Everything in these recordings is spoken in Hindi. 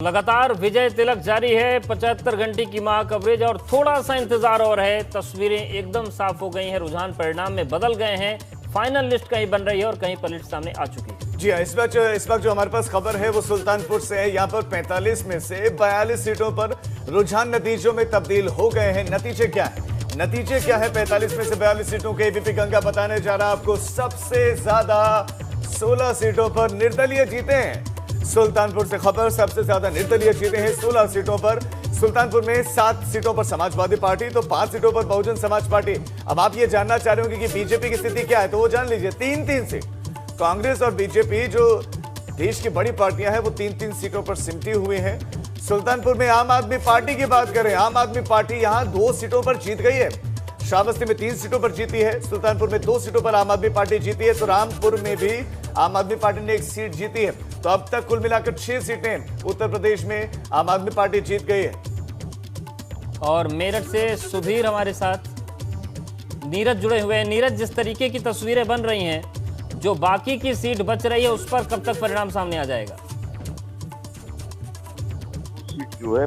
लगातार विजय तिलक जारी है। 75 घंटे की महा कवरेज और थोड़ा सा इंतजार और है। तस्वीरें एकदम साफ हो गई हैं, रुझान परिणाम में बदल गए हैं। फाइनल लिस्ट कहीं बन रही है और कहीं पलट सामने आ चुकी है। जी हाँ, इस वक्त जो हमारे पास खबर है वो सुल्तानपुर से है। यहाँ पर 45 में से 42 सीटों पर रुझान नतीजों में तब्दील हो गए हैं। नतीजे क्या है? 45 में से 42 सीटों के एबीपी गंगा बताने जा रहा है आपको। सबसे ज्यादा 16 सीटों पर निर्दलीय जीते हैं। सुल्तानपुर से खबर, सबसे ज्यादा निर्दलीय जीते हैं 16 सीटों पर। सुल्तानपुर में 7 सीटों पर समाजवादी पार्टी तो 5 सीटों पर बहुजन समाज पार्टी। अब आप ये जानना चाह रहे होंगे कि बीजेपी की स्थिति क्या है, तो वो जान लीजिए। 3-3 सीट कांग्रेस और बीजेपी, जो देश की बड़ी पार्टियां हैं, वो 3-3 सीटों पर सिमटी हुई हैं। सुल्तानपुर में आम आदमी पार्टी की बात करें, आम आदमी पार्टी यहां 2 सीटों पर जीत गई है। श्रावस्ती में 3 सीटों पर जीती है, सुल्तानपुर में 2 सीटों पर आम आदमी पार्टी जीती है, तो रामपुर में भी आम आदमी पार्टी ने 1 सीट जीती है। तो अब तक कुल मिलाकर 6 सीटें उत्तर प्रदेश में आम आदमी पार्टी जीत गई है। और मेरठ से सुधीर हमारे साथ, नीरज जुड़े हुए हैं। नीरज, जिस तरीके की तस्वीरें बन रही हैं, जो बाकी की सीट बच रही है, उस पर कब तक परिणाम सामने आ जाएगा? सीट जो है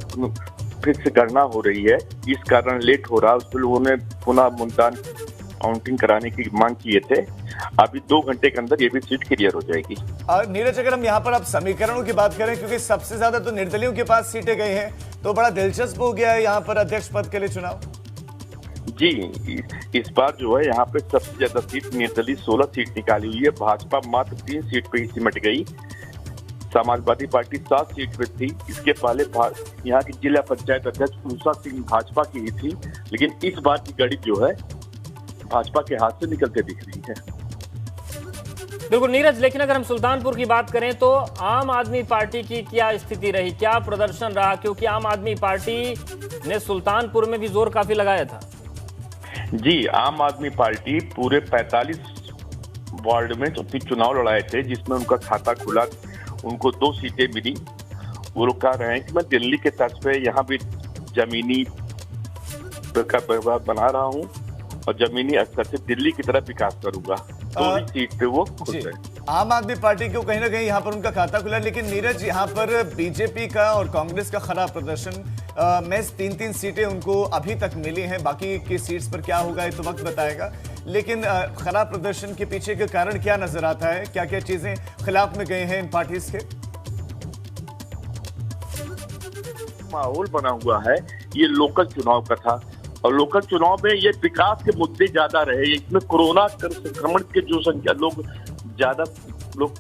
फिर से गणना हो रही है, इस कारण लेट हो रहा है। उसके लोगों ने पुनः मतदान काउंटिंग कराने की मांग किए थे। अभी 2 घंटे के अंदर ये भी सीट क्लियर हो जाएगी। और नीरज, अगर हम यहाँ पर अब समीकरणों की बात करें, क्योंकि सबसे ज्यादा तो निर्दलियों के पास सीटें गई हैं, तो बड़ा दिलचस्प हो गया है यहाँ पर अध्यक्ष पद के लिए चुनाव। जी, इस बार जो है यहाँ पे सबसे ज्यादा सीट निर्दलीय 16 सीट निकाली हुई है। भाजपा मात्र 3 सीट पे ही सिमट गई। समाजवादी पार्टी 7 सीट पे थी। इसके पहले यहाँ की जिला पंचायत अध्यक्ष उषा सिंह भाजपा की ही थी, लेकिन इस बार की गणित जो है भाजपा के हाथ से निकलते दिख रही है। बिल्कुल नीरज, लेकिन अगर हम सुल्तानपुर की बात करें तो आम आदमी पार्टी की क्या स्थिति रही, क्या प्रदर्शन रहा? क्योंकि आम आदमी पार्टी ने सुल्तानपुर में भी जोर काफी लगाया था। जी, आम आदमी पार्टी पूरे 45 वार्ड में चुनाव लड़ाए थे, जिसमें उनका खाता खुला, उनको 2 सीटें मिली। वो लोग कह रहे हैं कि मैं दिल्ली के तर्ज पे यहाँ भी जमीनी का बना रहा हूँ और जमीनी स्तर से दिल्ली की तरफ विकास करूंगा। तो सीट पे वो खुश है। आम आदमी पार्टी को कहीं ना कहीं यहाँ पर उनका खाता खुला, लेकिन नीरज, यहाँ पर बीजेपी का और कांग्रेस का खराब प्रदर्शन में 3-3 सीटें उनको अभी तक मिली हैं। बाकी की सीट्स पर क्या होगा ये तो वक्त बताएगा, लेकिन खराब प्रदर्शन के पीछे का कारण क्या नजर आता है? क्या क्या चीजें खिलाफ में गए हैं इन पार्टीज के? माहौल बना हुआ है, ये लोकल चुनाव का था और लोकल चुनाव में ये विकास के मुद्दे ज्यादा रहे। इसमें कोरोना संक्रमण के जो संख्या ज्यादा लोग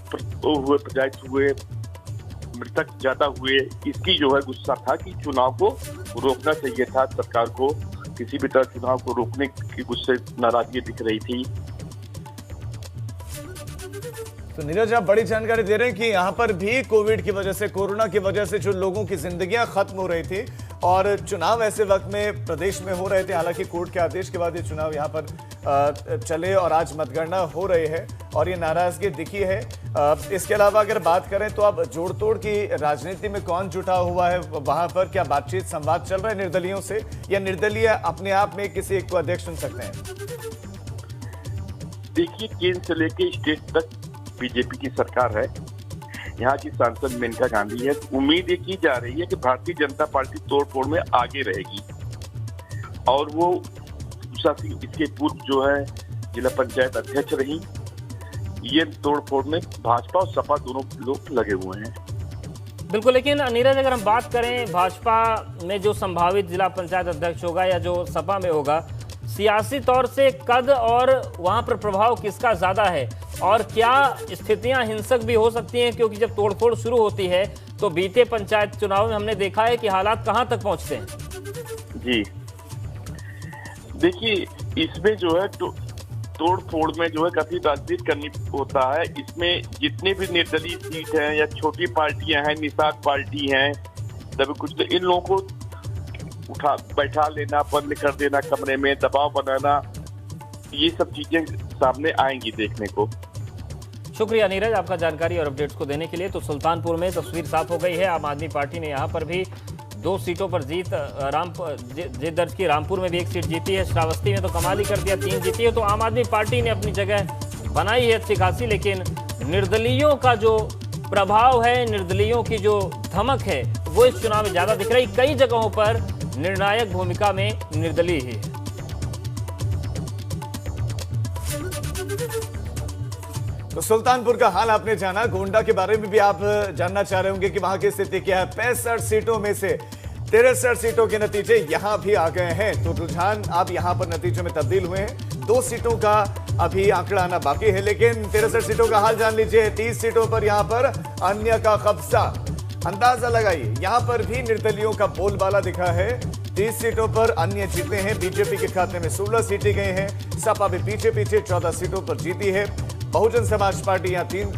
हुए, प्रजावित हुए, मृतक ज्यादा हुए, इसकी जो है गुस्सा था कि चुनाव को रोकना चाहिए था। सरकार को किसी भी तरह चुनाव को रोकने की गुस्से नाराजगी दिख रही थी। तो नीरज, आप बड़ी जानकारी दे रहे हैं कि यहाँ पर भी कोविड की वजह से, कोरोना की वजह से जो लोगों की जिंदगियां खत्म हो रही थी और चुनाव ऐसे वक्त में प्रदेश में हो रहे थे। हालांकि कोर्ट के आदेश के बाद ये चुनाव यहाँ पर चले और आज मतगणना हो रही है और ये नाराजगी दिखी है। इसके अलावा अगर बात करें तो अब जोड़ तोड़ की राजनीति में कौन जुटा हुआ है वहां पर? क्या बातचीत, संवाद चल रहा है निर्दलियों से, या निर्दलीय अपने आप में किसी एक को अध्यक्ष चुन सकते हैं? देखिए, केंद्र से लेकर स्टेट तक बीजेपी की सरकार है। यहाँ की सांसद मेनका गांधी है। उम्मीद ये की जा रही है कि भारतीय जनता पार्टी तोड़ फोड़ में आगे रहेगी और वो उषा सिंह इसके पूर्व जो है जिला पंचायत अध्यक्ष रही। ये तोड़ फोड़ में भाजपा और सपा दोनों लोग लगे हुए हैं। बिल्कुल, लेकिन नीरज, अगर हम बात करें भाजपा में जो संभावित जिला पंचायत अध्यक्ष होगा या जो सपा में होगा, सियासी तौर से कद और वहां पर प्रभाव किसका ज्यादा है? और क्या स्थितियां हिंसक भी हो सकती हैं? क्योंकि जब तोड़फोड़ शुरू होती है तो बीते पंचायत चुनाव में हमने देखा है कि हालात कहां तक पहुंचते हैं। जी, देखिए, इसमें जो है तोड़ फोड़ में जो है काफी बातचीत करनी होता है। इसमें जितने भी निर्दलीय सीट हैं या छोटी पार्टियां हैं, निषाद पार्टी हैं, तभी कुछ तो इन लोगों को बैठा लेना, बंद कर देना कमरे में, दबाव बनाना, ये सब चीजें सामने आएंगी देखने को। शुक्रिया नीरज, आपका जानकारी और अपडेट्स को देने के लिए। तो सुल्तानपुर में तस्वीर साफ हो गई है। आम आदमी पार्टी ने यहाँ पर भी 2 सीटों पर जीत दर्ज की। रामपुर में भी 1 सीट जीती है। श्रावस्ती में तो कमाल ही कर दिया, 3 जीती है। तो आम आदमी पार्टी ने अपनी जगह बनाई है अच्छी खासी, लेकिन निर्दलीयों का जो प्रभाव है, निर्दलीयों की जो धमक है, वो इस चुनाव में ज्यादा दिख रही। कई जगहों पर निर्णायक भूमिका में निर्दलीय ही है। तो सुल्तानपुर का हाल आपने जाना, गोंडा के बारे में भी आप जानना चाह रहे होंगे कि वहां की स्थिति क्या है। 65 सीटों में से 63 सीटों के नतीजे यहां भी आ गए हैं, तो रुझान अब यहां पर नतीजों में तब्दील हुए हैं। 2 सीटों का अभी आंकड़ा आना बाकी है, लेकिन 63 सीटों का हाल जान लीजिए। 30 सीटों पर यहां पर अन्य का कब्जा, अंदाजा लगाइए। यहां पर भी निर्दलियों का बोलबाला दिखा है। 30 सीटों पर अन्य जीते हैं, बीजेपी के खाते में 16 सीटें गए हैं। सपा भी पीछे पीछे 14 सीटों पर जीती है। बहुजन समाज पार्टी यहां 3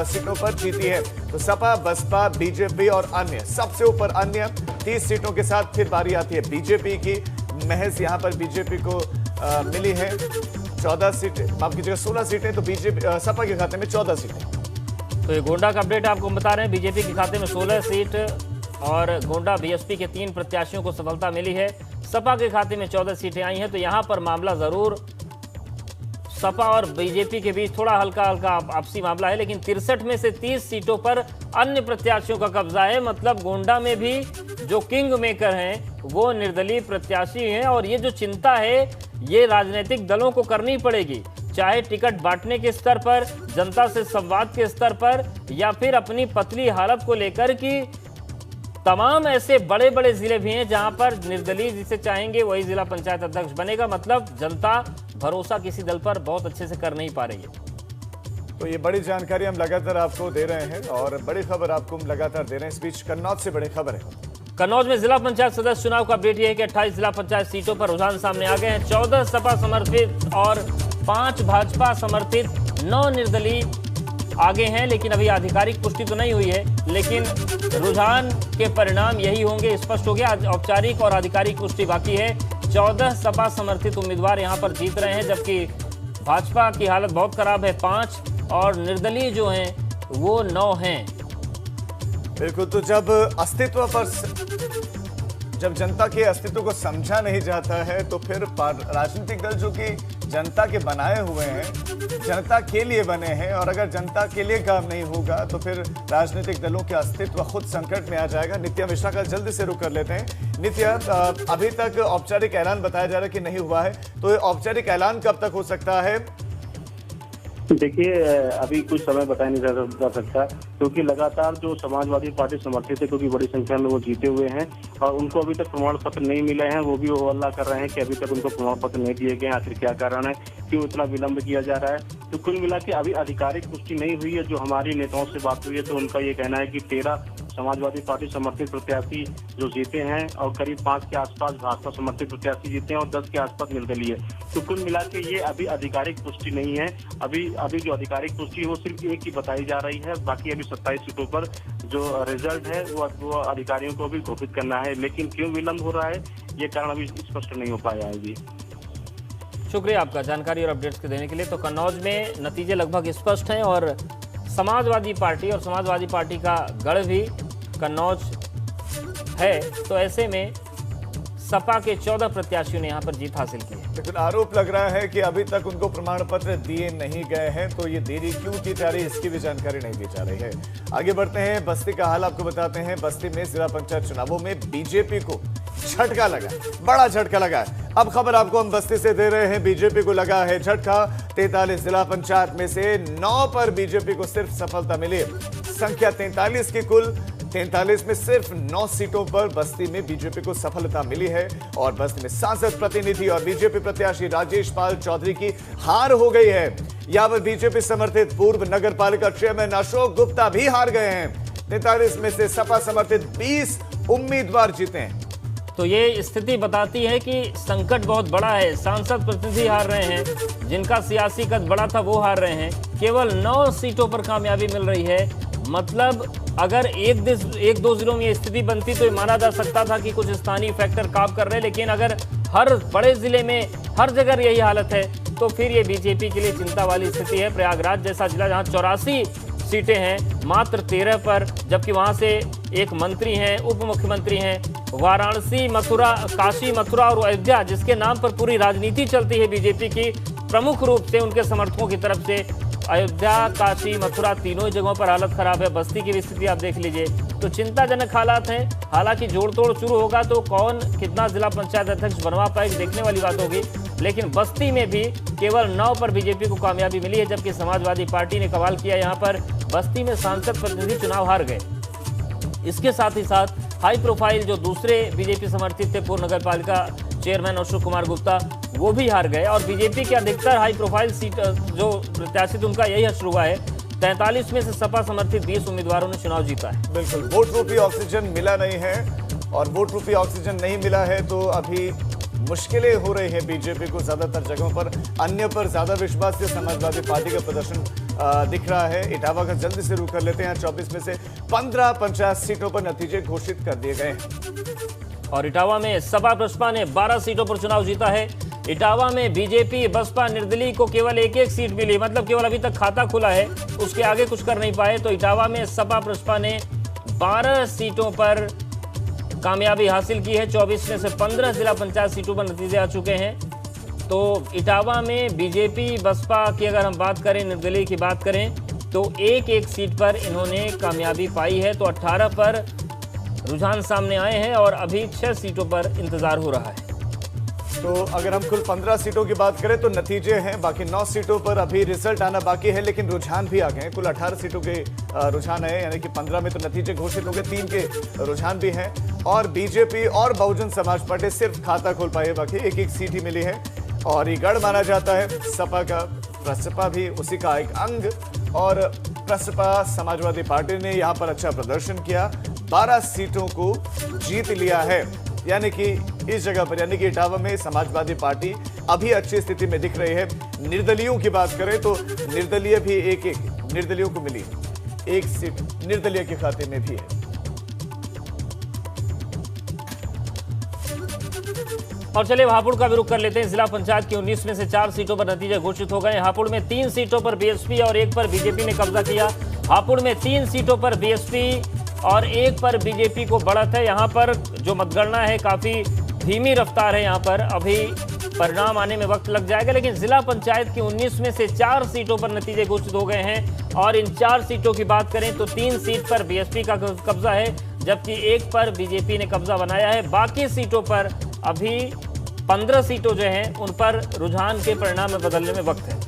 सीटों पर जीती है। तो सपा, बसपा, बीजेपी और अन्य, सबसे ऊपर अन्य 30 सीटों के साथ फिर बारी आती है बीजेपी की। महज यहां पर बीजेपी को मिली है 14 सीटें, माफ कीजिएगा 16 सीटें, तो बीजेपी सपा के खाते में 14 सीटें। तो ये गोंडा का अपडेट आपको बता रहे हैं। बीजेपी के खाते में 16 सीट और गोंडा बीएसपी के 3 प्रत्याशियों को सफलता मिली है। सपा के खाते में 14 सीटें आई हैं। तो यहाँ पर मामला जरूर सपा और बीजेपी के बीच थोड़ा हल्का हल्का आपसी मामला है, लेकिन 63 में से 30 सीटों पर अन्य प्रत्याशियों का कब्जा है। मतलब गोंडा में भी जो किंग मेकर हैं वो निर्दलीय प्रत्याशी हैं। और ये जो चिंता है ये राजनीतिक दलों को करनी पड़ेगी, चाहे टिकट बांटने के स्तर पर, जनता से संवाद के स्तर पर, या फिर अपनी पतली हालत को लेकर कि तमाम ऐसे बड़े बड़े जिले भी हैं जहां पर निर्दलीय जिसे चाहेंगे वही जिला पंचायत अध्यक्ष बनेगा। मतलब जनता भरोसा किसी दल पर बहुत अच्छे से कर नहीं पा रही है। तो ये बड़ी जानकारी हम लगातार आपको दे रहे हैं और बड़ी खबर आपको हम लगातार दे रहे हैं। इस बीच कन्नौज से बड़ी खबर है। कन्नौज में जिला पंचायत सदस्य चुनाव का अपडेट यह है कि 28 जिला पंचायत सीटों पर रुझान सामने आ गए हैं। 14 सपा समर्थित और 5 भाजपा समर्थित, 9 निर्दलीय आगे हैं। लेकिन अभी आधिकारिक पुष्टि तो नहीं हुई है, लेकिन रुझान के परिणाम यही होंगे, स्पष्ट हो गया। औपचारिक और आधिकारिक पुष्टि बाकी है। 14 सपा समर्थित उम्मीदवार यहां पर जीत रहे हैं, जबकि भाजपा की हालत बहुत खराब है, 5, और निर्दलीय जो हैं वो 9 हैं। बिल्कुल, तो जब जनता के अस्तित्व को समझा नहीं जाता है तो फिर राजनीतिक दल जो कि जनता के बनाए हुए हैं, जनता के लिए बने हैं, और अगर जनता के लिए काम नहीं होगा तो फिर राजनीतिक दलों के अस्तित्व खुद संकट में आ जाएगा। नित्या मिश्रा का जल्दी से रुख कर लेते हैं। नित्या, अभी तक औपचारिक ऐलान बताया जा रहा है कि नहीं हुआ है, तो औपचारिक ऐलान कब तक हो सकता है? देखिए, अभी कुछ समय बताया नहीं जा सकता, क्योंकि लगातार जो समाजवादी पार्टी समर्थित है, क्योंकि बड़ी संख्या में वो जीते हुए हैं और उनको अभी तक प्रमाण पत्र नहीं मिले हैं। वो भी वो हल्ला कर रहे हैं कि अभी तक उनको प्रमाण पत्र नहीं दिए गए। आखिर क्या कारण है, क्यों इतना विलंब किया जा रहा है? तो कुल मिला के अभी आधिकारिक पुष्टि नहीं हुई है। जो हमारी नेताओं से बात हुई है तो उनका ये कहना है कि 13 समाजवादी पार्टी समर्थित प्रत्याशी जो जीते हैं और करीब 5 के आसपास भाजपा समर्थित प्रत्याशी जीते हैं और 10 के आसपास निर्दलीय। तो कुल मिला के ये अभी आधिकारिक पुष्टि नहीं है। अभी जो आधिकारिक पुष्टि है वो सिर्फ एक ही बताई जा रही है। बाकी अभी 27 सीटों पर जो रिजल्ट है वो अधिकारियों को भी घोषित करना है। लेकिन क्यों विलंब हो रहा है ये कारण अभी स्पष्ट नहीं हो पाया है। जी, शुक्रिया आपका जानकारी और अपडेट्स के देने के लिए। तो कन्नौज में नतीजे लगभग स्पष्ट हैं और समाजवादी पार्टी का गढ़ भी कन्नौज है। तो ऐसे में सपा के 14 प्रत्याशियों ने यहां पर जीत हासिल की है। लेकिन आरोप लग रहा है कि अभी तक उनको प्रमाण पत्र दिए नहीं गए हैं, तो ये देरी क्यों की जा रही है इसकी भी जानकारी नहीं दी जा रही है। आगे बढ़ते हैं, बस्ती का हाल आपको बताते हैं। बस्ती में जिला पंचायत चुनावों में बीजेपी को झटका लगा, बड़ा झटका लगा है। अब खबर आपको हम बस्ती से दे रहे हैं। बीजेपी को लगा है झटका। 43 जिला पंचायत में से 9 पर बीजेपी को सिर्फ सफलता मिली। संख्या 43 की, कुल 43 में सिर्फ 9 सीटों पर बस्ती में बीजेपी को सफलता मिली है। और बस्ती में सांसद प्रतिनिधि और बीजेपी प्रत्याशी राजेश पाल चौधरी की हार हो गई है। यहां पर बीजेपी समर्थित पूर्व नगर पालिका चेयरमैन अशोक गुप्ता भी हार गए हैं। 43 में से सपा समर्थित 20 उम्मीदवार जीते हैं। तो ये स्थिति बताती है कि संकट बहुत बड़ा है। सांसद प्रतिनिधि हार रहे हैं, जिनका सियासी कद बड़ा था वो हार रहे हैं। केवल 9 सीटों पर कामयाबी मिल रही है। मतलब अगर एक दो जिलों में ये स्थिति बनती तो ये माना जा सकता था कि कुछ स्थानीय फैक्टर काम कर रहे हैं, लेकिन अगर हर बड़े जिले में हर जगह यही हालत है तो फिर ये बीजेपी के लिए चिंता वाली स्थिति है। प्रयागराज जैसा जिला जहां 84 सीटें हैं मात्र 13 पर, जबकि वहां से एक मंत्री हैं, उप मुख्यमंत्री हैं। वाराणसी, मथुरा, काशी, मथुरा और अयोध्या जिसके नाम पर पूरी राजनीति चलती है बीजेपी की, प्रमुख रूप से उनके समर्थकों की तरफ से अयोध्या, काशी, मथुरा तीनों ही जगहों पर हालत खराब है। बस्ती की भी स्थिति आप देख लीजिए, तो चिंताजनक हालात हैं। हालांकि जोड़ तोड़ शुरू होगा तो कौन कितना जिला पंचायत अध्यक्ष बनवा पाएगा देखने वाली बात होगी। लेकिन बस्ती में भी केवल 9 पर बीजेपी को कामयाबी मिली है, जबकि समाजवादी पार्टी ने कमाल किया। यहाँ पर बस्ती में सांसद प्रतिनिधि चुनाव हार गए। इसके साथ ही साथ हाई प्रोफाइल जो दूसरे बीजेपी समर्थित थे, पूर्व नगर पालिका चेयरमैन अशोक कुमार गुप्ता, वो भी हार गए। और बीजेपी के अधिकतर हाई प्रोफाइल सीट जो प्रत्याशी उनका यही हश्र हुआ है। 43 में से सपा समर्थित 20 उम्मीदवारों ने चुनाव जीता है। बिल्कुल, वोट रूपी ऑक्सीजन मिला नहीं है, और वोट रूपी ऑक्सीजन नहीं मिला है तो अभी मुश्किलें हो रही हैं बीजेपी को ज्यादातर जगहों पर। अन्य पर ज्यादा विश्वास से समाजवादी पार्टी का प्रदर्शन दिख रहा है। इटावा का जल्दी से रुख कर लेते हैं। 24 में से 15 पंचायत सीटों पर नतीजे घोषित कर दिए गए हैं। और इटावा में सपा बसपा ने 12 सीटों पर चुनाव जीता है। इटावा में बीजेपी, बसपा, निर्दलीय को केवल एक एक सीट मिली, मतलब केवल अभी तक खाता खुला है, उसके आगे कुछ कर नहीं पाए। तो इटावा में सपा बसपा ने 12 सीटों पर कामयाबी हासिल की है। 24 में से 15 जिला पंचायत सीटों पर नतीजे आ चुके हैं। तो इटावा में बीजेपी, बसपा की अगर हम बात करें, निर्दलीय की बात करें, तो एक एक सीट पर इन्होंने कामयाबी पाई है। तो 18 पर रुझान सामने आए हैं और अभी 6 सीटों पर इंतजार हो रहा है। तो अगर हम कुल 15 सीटों की बात करें तो नतीजे हैं, बाकी 9 सीटों पर अभी रिजल्ट आना बाकी है, लेकिन रुझान भी आ गए हैं। कुल 18 सीटों के रुझान है, यानी कि 15 में तो नतीजे घोषित हो गए, 3 के रुझान भी हैं। और बीजेपी और बहुजन समाज पार्टी सिर्फ खाता खोल पाई है, बाकी एक एक सीट ही मिली है। और ये गढ़ माना जाता है सपा का, प्रसपा भी उसी का एक अंग। और प्रसपा समाजवादी पार्टी ने यहाँ पर अच्छा प्रदर्शन किया, 12 सीटों को जीत लिया है। यानी कि इस जगह पर, यानी कि इटावा में समाजवादी पार्टी अभी अच्छी स्थिति में दिख रही है। निर्दलियों की बात करें तो निर्दलीय भी एक निर्दलियों को मिली, एक सीट निर्दलीय के खाते में भी है। और चलिए हापुड़ का भी रुख कर लेते हैं। जिला पंचायत की 19 में से 4 सीटों पर नतीजे घोषित हो गए। हापुड़ में 3 सीटों पर बीएसपी और 1 पर बीजेपी ने कब्जा किया। हापुड़ में 3 सीटों पर बीएसपी और 1 पर बीजेपी को बढ़त है। यहाँ पर जो मतगणना है काफी धीमी रफ्तार है, यहाँ पर अभी परिणाम आने में वक्त लग जाएगा। लेकिन जिला पंचायत की 19 में से 4 सीटों पर नतीजे घोषित हो गए हैं। और इन 4 सीटों की बात करें तो 3 सीट पर बीएसपी का कब्जा है, जबकि 1 पर बीजेपी ने कब्जा बनाया है। बाकी सीटों पर अभी 15 सीटों जो हैं उन पर रुझान के परिणाम में बदलने में वक्त है।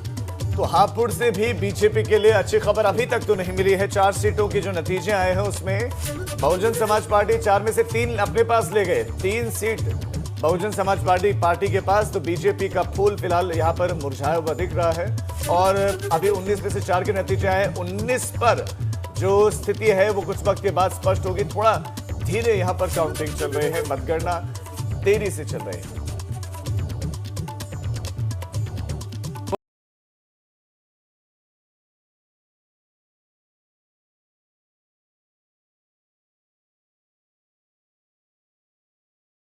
तो हापुड़ से भी बीजेपी के लिए अच्छी खबर अभी तक तो नहीं मिली है। 4 सीटों के जो नतीजे आए हैं उसमें बहुजन समाज पार्टी 4 में से 3 अपने पास ले गए। 3 सीट बहुजन समाज पार्टी के पास। तो बीजेपी का फूल फिलहाल यहाँ पर मुरझाया हुआ दिख रहा है। और अभी 19 में से 4 के नतीजे आए। 19 पर जो स्थिति है वो कुछ वक्त के बाद स्पष्ट होगी। थोड़ा धीरे यहाँ पर काउंटिंग चल रही है, मतगणना देरी से चल रही है।